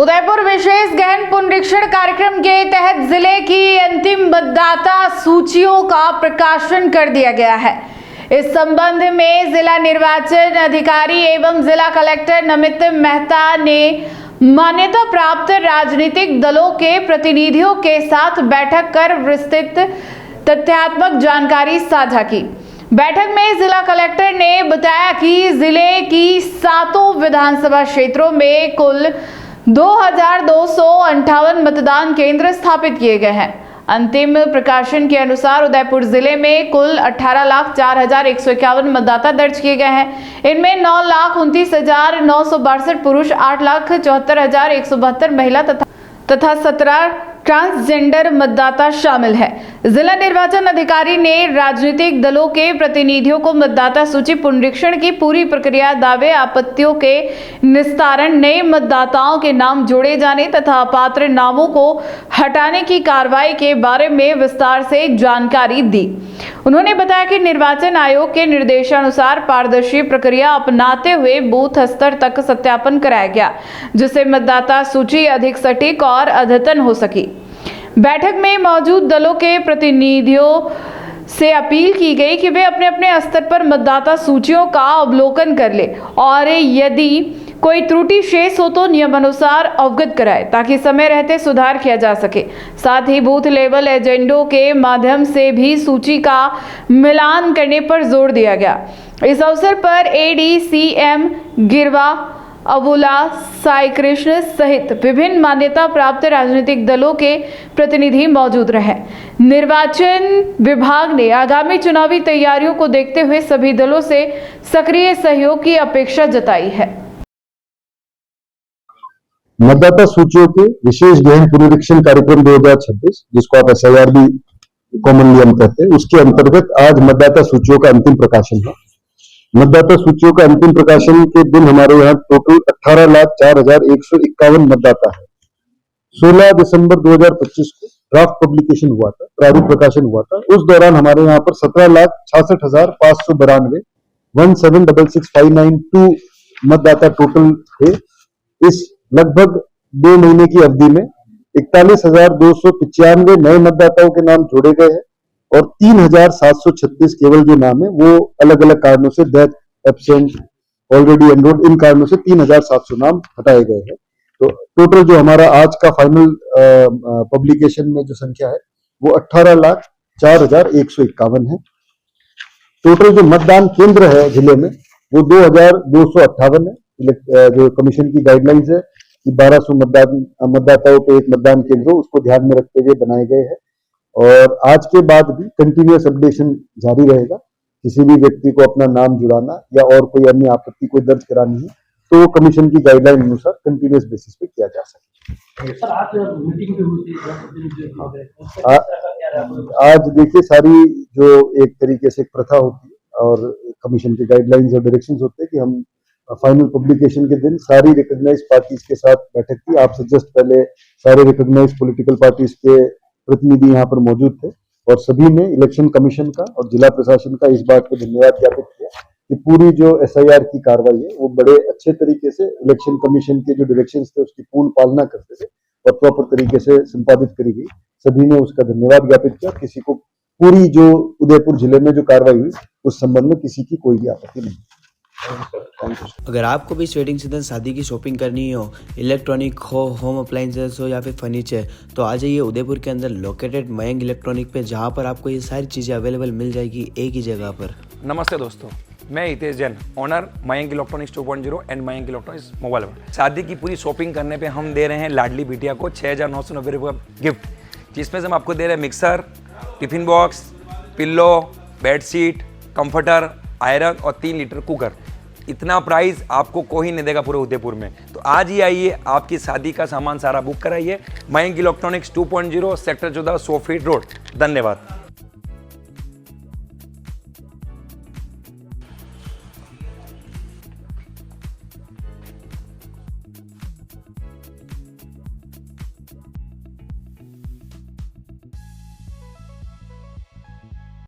उदयपुर विशेष गहन पुनरीक्षण कार्यक्रम के तहत जिले की अंतिम मतदाता सूचियों का प्रकाशन कर दिया गया है। इस संबंध में जिला निर्वाचन अधिकारी एवं जिला कलेक्टर नमित मेहता ने मान्यता प्राप्त राजनीतिक दलों के प्रतिनिधियों के साथ बैठक कर विस्तृत तथ्यात्मक जानकारी साझा की। बैठक में जिला कलेक्टर ने बताया कि जिले की 7 विधानसभा क्षेत्रों में कुल 2258 मतदान केंद्र स्थापित किए गए हैं। अंतिम प्रकाशन के अनुसार उदयपुर जिले में कुल 18,04,151 मतदाता दर्ज किए गए हैं। इनमें 9,29,962 पुरुष, 8,74,172 महिला तथा 17 ट्रांसजेंडर मतदाता शामिल है। जिला निर्वाचन अधिकारी ने राजनीतिक दलों के प्रतिनिधियों को मतदाता सूची पुनरीक्षण की पूरी प्रक्रिया, दावे आपत्तियों के निस्तारण, नए मतदाताओं के नाम जोड़े जाने तथा अपात्र नामों को हटाने की कार्रवाई के बारे में विस्तार से जानकारी दी। उन्होंने बताया कि निर्वाचन आयोग के निर्देशानुसार पारदर्शी प्रक्रिया अपनाते हुए बूथ स्तर तक सत्यापन कराया गया, जिससे मतदाता सूची अधिक सटीक और अद्यतन हो सकी। बैठक में मौजूद दलों के प्रतिनिधियों से अपील की गई कि वे अपने अपने स्तर पर मतदाता सूचियों का अवलोकन कर ले और यदि कोई त्रुटि शेष हो तो नियमानुसार अवगत कराए, ताकि समय रहते सुधार किया जा सके। साथ ही बूथ लेवल एजेंडों के माध्यम से भी सूची का मिलान करने पर जोर दिया गया। इस अवसर पर ADCM गिरवा, अबुला, साई कृष्ण सहित विभिन्न मान्यता प्राप्त राजनीतिक दलों के प्रतिनिधि मौजूद रहे। निर्वाचन विभाग ने आगामी चुनावी तैयारियों को देखते हुए सभी दलों से सक्रिय सहयोग की अपेक्षा जताई है। मतदाता सूचियों के विशेष गहन पुनरीक्षण कार्यक्रम 2026, जिसको आप SIR भी कॉमनली हम कहते हैं, उसके अंतर्गत आज मतदाता सूचियों का अंतिम प्रकाशन है। मतदाता सूचियों का अंतिम प्रकाशन के दिन हमारे यहाँ टोटल 18,04,151 मतदाता है। 16 दिसंबर 2025 को ड्राफ्ट पब्लिकेशन हुआ था, प्रारूप प्रकाशन हुआ था। उस दौरान हमारे यहाँ पर 17,66,592 1766,592 मतदाता टोटल थे। इस लगभग 2 महीने की अवधि में 41,295 नए मतदाताओं के नाम जोड़े गए हैं और 3,736 केवल जो नाम है वो अलग अलग कारणों से, डेथ, एब्सेंट, ऑलरेडी एनरोल्ड, इन कारणों से 3,700 नाम हटाए गए हैं। तो टोटल जो हमारा आज का फाइनल पब्लिकेशन में जो संख्या है वो 18,04,151 है। टोटल जो मतदान केंद्र है जिले में वो 2,258 है। जो कमीशन की गाइडलाइंस है कि 1200 मतदाताओं पे एक मतदान केंद्र, उसको ध्यान में रखते हुए बनाए गए हैं। और आज के बाद भी कंटिन्यूअस अपडेशन जारी रहेगा। किसी भी व्यक्ति को अपना नाम जुड़ाना या और कोई अन्य आपत्ति कोई दर्ज करानी है तो कमीशन की गाइडलाइन अनुसार कंटिन्यूअस बेसिस पे किया जा सके। सर, आज मीटिंग भी हुई थी, आज देखिए, सारी जो एक तरीके से प्रथा होती है और कमीशन की गाइडलाइंस और डायरेक्शंस होते हैं कि हम फाइनल पब्लिकेशन के दिन सारी रिकॉग्नाइज्ड पार्टीज के साथ बैठक की। आपसे जस्ट पहले सारे रिकॉग्नाइज्ड पॉलिटिकल पार्टीज के प्रतिनिधि यहाँ पर मौजूद थे और सभी ने इलेक्शन कमीशन का और जिला प्रशासन का इस बात को धन्यवाद ज्ञापित किया कि पूरी जो SIR की कार्रवाई है वो बड़े अच्छे तरीके से इलेक्शन कमीशन के जो डायरेक्शंस थे उसकी पूर्ण पालना करते थे और प्रॉपर तरीके से संपादित करी गई। सभी ने उसका धन्यवाद ज्ञापित किया। किसी को पूरी जो उदयपुर जिले में जो कार्रवाई हुई उस संबंध में किसी की कोई भी आपत्ति नहीं। अगर आपको भी इस वेडिंग सीजन शादी की शॉपिंग करनी हो, इलेक्ट्रॉनिक हो, होम अप्लाइंसेस हो या फिर फर्नीचर, तो आ जाइए उदयपुर के अंदर लोकेटेड मयंक इलेक्ट्रॉनिक पे, जहां पर आपको ये सारी चीज़ें अवेलेबल मिल जाएगी एक ही जगह पर। नमस्ते दोस्तों, मैं Hitesh Jain, owner Mayank electronics 2.0 and Mayank electronics mobile world. शादी की पूरी शॉपिंग करने पे हम दे रहे हैं लाडली बिटिया को 6,990 रुपये का गिफ्ट, जिसमें से हम आपको दे रहे हैं mixer, tiffin box, pillow, bedsheet, comforter, iron और 3 लीटर कुकर। इतना प्राइस आपको कोई नहीं देगा पूरे उदयपुर में। तो आज ही आइए, आपकी शादी का सामान सारा बुक कराइए। Mayank electronics 2.0 sector 14 100 feet road. धन्यवाद।